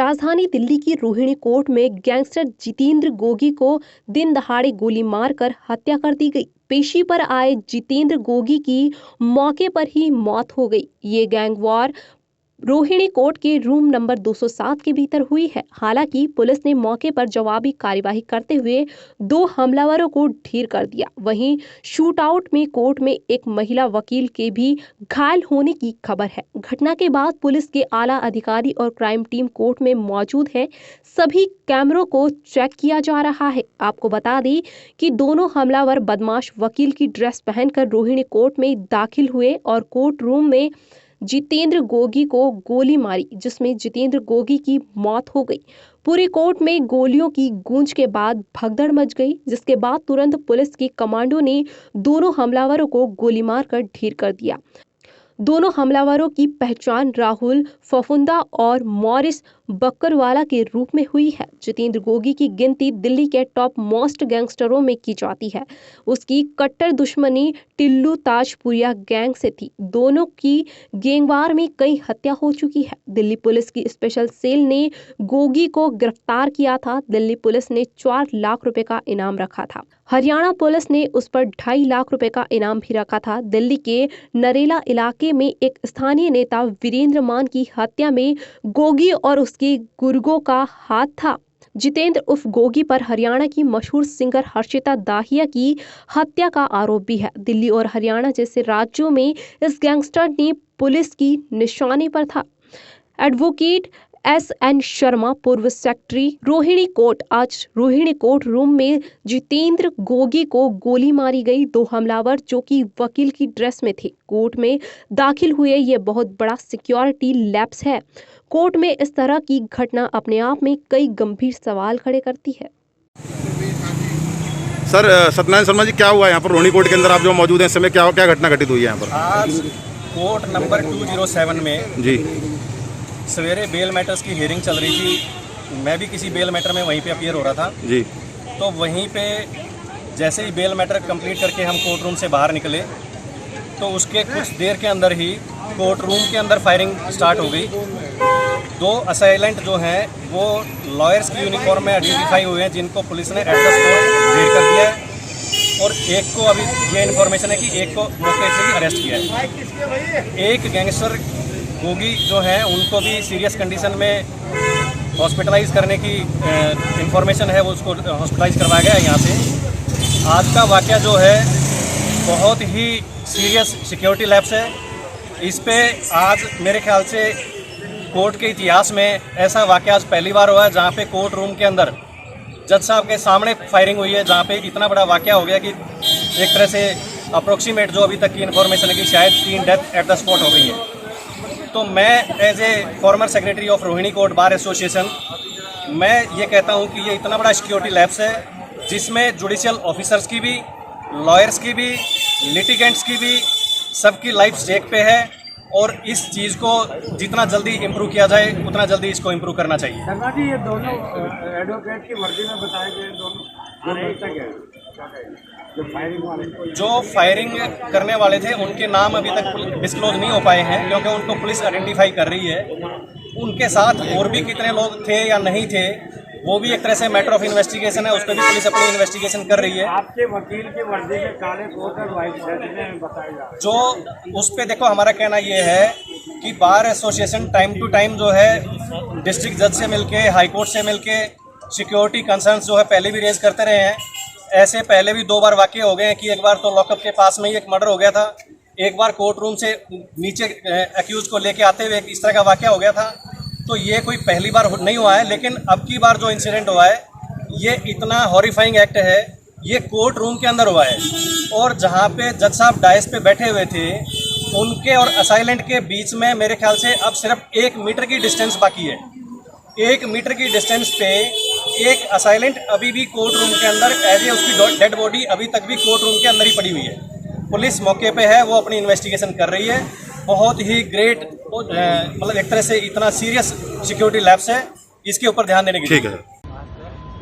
राजधानी दिल्ली की रोहिणी कोर्ट में गैंगस्टर जितेंद्र गोगी को दिन दहाड़े गोली मारकर हत्या कर दी गई। पेशी पर आए जितेंद्र गोगी की मौके पर ही मौत हो गई। ये गैंग वॉर रोहिणी कोर्ट के रूम नंबर 207 के भीतर हुई है। हालांकि पुलिस ने मौके पर जवाबी कार्यवाही करते हुए 2 हमलावरों को ढेर कर दिया। वहीं शूटआउट में कोर्ट में एक महिला वकील के भी घायल होने की खबर है। घटना के बाद पुलिस के आला अधिकारी और क्राइम टीम कोर्ट में मौजूद है। सभी कैमरों को चेक किया जा रहा है। आपको बता दें कि दोनों हमलावर बदमाश वकील की ड्रेस पहनकर रोहिणी कोर्ट में दाखिल हुए और कोर्ट रूम में जितेंद्र गोगी को गोली मारी, जिसमें जितेंद्र गोगी की मौत हो गई। पूरी कोर्ट में गोलियों की गूंज के बाद भगदड़ मच गई, जिसके बाद तुरंत पुलिस के कमांडो ने दोनों हमलावरों को गोली मारकर ढेर कर दिया। दोनों हमलावरों की पहचान राहुल फफुंदा और मॉरिस बकरवाला के रूप में हुई है। जितेंद्र गोगी की गिनती दिल्ली के टॉप मोस्ट गैंगस्टरों में की जाती है। उसकी कट्टर दुश्मनी टिल्लू ताजपुरिया गैंग से थी। दोनों की गैंगवार में कई हत्या हो चुकी है। दिल्ली पुलिस की स्पेशल सेल ने गोगी को गिरफ्तार किया था। दिल्ली पुलिस ने 4 लाख रुपए का इनाम रखा था। हरियाणा पुलिस ने उस पर 2.5 लाख रुपए का इनाम भी रखा था। दिल्ली के नरेला इलाके में एक स्थानीय नेता वीरेंद्र मान की हत्या में गोगी और उसके गुर्गों का हाथ था। जितेंद्र उर्फ गोगी पर हरियाणा की मशहूर सिंगर हर्षिता दाहिया की हत्या का आरोप भी है। दिल्ली और हरियाणा जैसे राज्यों में इस गैंगस्टर ने पुलिस की निशाने पर था। एडवोकेट SN शर्मा, पूर्व सेक्रेटरी रोहिणी कोर्ट। आज रोहिणी कोर्ट रूम में जितेंद्र गोगी को गोली मारी गई। 2 हमलावर जो कि वकील की ड्रेस में थे कोर्ट में दाखिल हुए। ये बहुत बड़ा सिक्योरिटी लैप्स है। कोर्ट में इस तरह की घटना अपने आप में कई गंभीर सवाल खड़े करती है। सर, सत्यनारायण शर्मा जी, क्या हुआ यहाँ पर रोहिणी कोर्ट के अंदर? आप जो मौजूद हैं इस समय, क्या घटना घटित हुई है यहाँ पर? आज कोर्ट नंबर 207 में जी सवेरे बेल मैटर्स की हियरिंग चल रही थी। मैं भी किसी बेल मैटर में वहीं पे अपीयर हो रहा था जी। तो वहीं पे जैसे ही बेल मैटर कंप्लीट करके हम कोर्ट रूम से बाहर निकले तो उसके कुछ देर के अंदर ही कोर्ट रूम के अंदर फायरिंग स्टार्ट हो गई। 2 असाइलेंट जो हैं वो लॉयर्स की यूनिफॉर्म में आइडेंटिफाई हुए हैं, जिनको पुलिस ने एट द स्पॉट ढेर कर दिया है और एक को अभी ये इन्फॉर्मेशन है कि एक को मौके से ही अरेस्ट किया है। एक गैंगस्टर गोगी जो है उनको भी सीरियस कंडीशन में हॉस्पिटलाइज करने की इंफॉर्मेशन है, वो उसको हॉस्पिटलाइज करवाया गया है यहाँ से। आज का वाक़या जो है बहुत ही सीरियस सिक्योरिटी लैप्स है। इस पे आज मेरे ख्याल से कोर्ट के इतिहास में ऐसा वाक़या आज पहली बार हुआ है जहाँ पे कोर्ट रूम के अंदर जज साहब के सामने फायरिंग हुई है, जहाँ पे इतना बड़ा वाक़या हो गया कि एक तरह से अप्रोक्सीमेट जो अभी तक की इन्फॉर्मेशन है कि शायद 3 डेथ एट द स्पॉट हो गई है। तो मैं as a former secretary of Rohini court bar association मैं ये कहता हूँ कि ये इतना बड़ा सिक्योरिटी लैप्स है जिसमें जुडिशियल ऑफिसर्स की भी, लॉयर्स की भी, लिटिगेंट्स की भी, सबकी लाइफ स्टेक पे है और इस चीज़ को जितना जल्दी इम्प्रूव किया जाए उतना जल्दी इसको इम्प्रूव करना चाहिए। शर्मा जी, ये दोनों एडवोकेट की वर्दी में बताए गए दोनों जो फायरिंग करने वाले थे उनके नाम अभी तक डिस्क्लोज नहीं हो पाए हैं क्योंकि उनको पुलिस आइडेंटिफाई कर रही है। उनके साथ और भी कितने लोग थे या नहीं थे वो भी एक तरह से मैटर ऑफ इन्वेस्टिगेशन है, उस पर भी पुलिस अपनी इन्वेस्टिगेशन कर रही है। आपके वकील की वर्दी में काले कोट और व्हाइट शर्ट में बताया जा रहा है जो उस पर देखो, हमारा कहना ये है कि bar association time to time जो है डिस्ट्रिक्ट जज से मिलके, हाई कोर्ट से मिलके सिक्योरिटी कंसर्न्स जो है पहले भी रेज करते रहे हैं। ऐसे पहले भी 2 बार वाक़ये हो गए हैं कि एक बार तो लॉकअप के पास में ही एक मर्डर हो गया था, एक बार कोर्ट रूम से नीचे एक्यूज को लेके आते हुए इस तरह का वाक़या हो गया था। तो ये कोई पहली बार नहीं हुआ है, लेकिन अब की बार जो इंसिडेंट हुआ है ये इतना हॉरिफाइंग एक्ट है। ये कोर्ट रूम के अंदर हुआ है और जहाँ पे जज साहब डायस पे बैठे हुए थे उनके और असाइलेंट के बीच में मेरे ख्याल से अब सिर्फ 1 मीटर की डिस्टेंस बाकी है। 1 मीटर की डिस्टेंस पे एक असाइलेंट अभी भी कोर्ट रूम के अंदर एज ए उसकी डेड बॉडी अभी तक भी कोर्ट रूम के अंदर ही पड़ी हुई है। पुलिस मौके पे है, वो अपनी इन्वेस्टिगेशन कर रही है। बहुत ही ग्रेट, मतलब एक तरह से इतना सीरियस सिक्योरिटी लैप्स है, इसके ऊपर ध्यान देने की। ठीक है।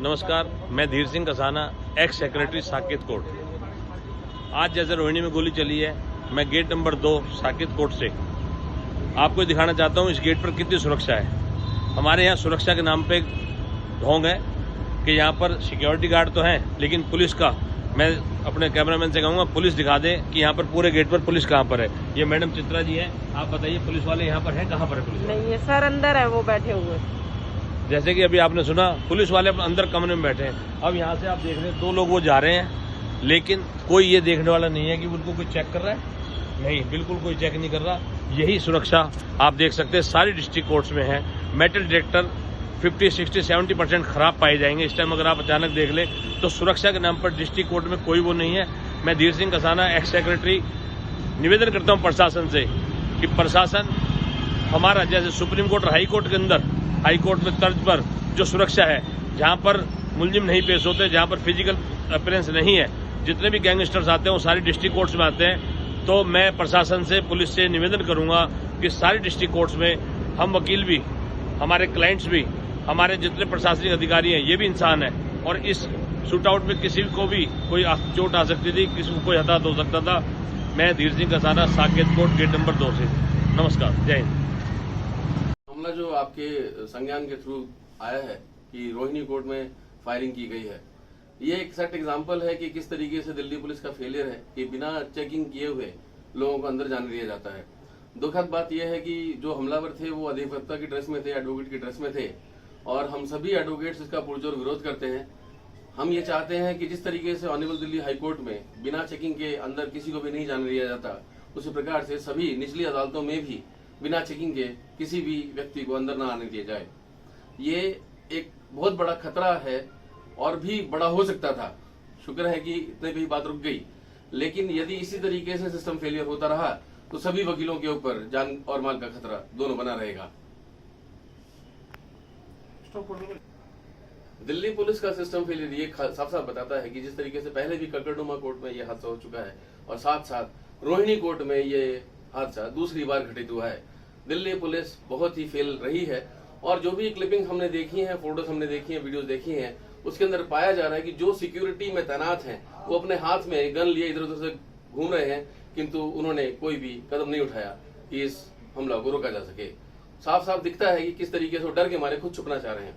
नमस्कार, मैं Dheer Singh Kasana, x secretary Saket court. आज जैसे रोहिणी में गोली चली है, मैं गेट नंबर 2 साकेत कोर्ट से आपको दिखाना चाहता हूँ इस गेट पर कितनी सुरक्षा है। हमारे यहाँ सुरक्षा के नाम पे एक ढोंग है कि यहाँ पर सिक्योरिटी गार्ड तो हैं, लेकिन पुलिस का, मैं अपने कैमरामैन से कहूँगा पुलिस दिखा दे कि यहाँ पर पूरे गेट पर पुलिस कहाँ पर है। ये मैडम चित्रा जी हैं, आप बताइए पुलिस वाले यहाँ पर हैं, कहाँ पर है पुलिस वाले? नहीं है सर, अंदर है वो बैठे हुए। जैसे कि अभी आपने सुना, पुलिस वाले अपने अंदर कमरे में बैठे हैं। अब यहाँ से आप देख रहे हैं 2 लोग वो जा रहे हैं, लेकिन कोई ये देखने वाला नहीं है कि उनको कोई चेक कर रहा है। नहीं, बिल्कुल कोई चेक नहीं कर रहा। यही सुरक्षा आप देख सकते हैं सारी डिस्ट्रिक्ट कोर्ट्स में है। मेटल डिटेक्टर 50, 60, 70% खराब पाए जाएंगे। इस टाइम अगर आप अचानक देख ले तो सुरक्षा के नाम पर डिस्ट्रिक्ट कोर्ट में कोई वो नहीं है। मैं धीर सिंह कसाना, एक्स सेक्रेटरी, निवेदन करता हूं प्रशासन से कि प्रशासन हमारा, जैसे सुप्रीम कोर्ट और हाई कोर्ट के अंदर, हाई कोर्ट में तर्ज पर जो सुरक्षा है, जहां पर मुलजिम नहीं पेश होते, जहां पर फिजिकल अपीयरेंस नहीं है, जितने भी गैंगस्टर्स आते हैं वो सारी डिस्ट्रिक्ट कोर्ट्स में आते हैं। तो मैं प्रशासन से, पुलिस से निवेदन करूंगा कि सारी डिस्ट्रिक्ट कोर्ट्स में हम वकील भी, हमारे क्लाइंट्स भी, हमारे जितने प्रशासनिक अधिकारी हैं, ये भी इंसान है, और इस शूट आउट में किसी को भी कोई चोट आ सकती थी, किसी को कोई हताहत हो सकता था। मैं Dheer Singh Kasana, Saket court, gate number 2 से। नमस्कार, जय हिंद। मामला जो आपके संज्ञान के थ्रू आया है कि रोहिणी कोर्ट में फायरिंग की गई है, ये एक सेट एग्जांपल है कि किस तरीके से दिल्ली पुलिस का फेलियर है कि बिना चेकिंग किए हुए लोगों को अंदर जाने दिया जाता है। दुखद बात यह है कि जो हमलावर थे वो अधिवक्ता की ड्रेस में थे, एडवोकेट की ड्रेस में थे, और हम सभी एडवोकेट्स इसका पुरजोर विरोध करते हैं। हम ये चाहते हैं कि जिस तरीके से ऑनरेबल दिल्ली हाई कोर्ट में बिना चेकिंग के अंदर किसी को भी नहीं जाने दिया जाता, उसी प्रकार से सभी निचली अदालतों में भी बिना चेकिंग के किसी भी व्यक्ति को अंदर न आने दिया जाए। ये एक बहुत बड़ा खतरा है और भी बड़ा हो सकता था। शुक्र है कि इतने भी बात रुक गई, लेकिन यदि इसी तरीके से सिस्टम फेलियर होता रहा तो सभी वकीलों के ऊपर जान और माल का खतरा दोनों बना रहेगा। दिल्ली पुलिस का सिस्टम फेलियर ये साफ साफ बताता है कि जिस तरीके से पहले भी ककरडुमा कोर्ट में ये हादसा हो चुका है और साथ साथ रोहिणी कोर्ट में ये हादसा दूसरी बार घटित हुआ है, दिल्ली पुलिस बहुत ही फेल रही है। और जो भी क्लिपिंग हमने देखी है, फोटोज हमने देखी है, वीडियोस देखी हैं, उसके अंदर पाया जा रहा है कि जो सिक्योरिटी में तैनात हैं वो अपने हाथ में गन लिए इधर उधर से घूम रहे हैं, किंतु उन्होंने कोई भी कदम नहीं उठाया कि इस हमला को रोका जा सके। साफ साफ दिखता है कि किस तरीके से वो डर के मारे खुद छुपना चाह रहे हैं।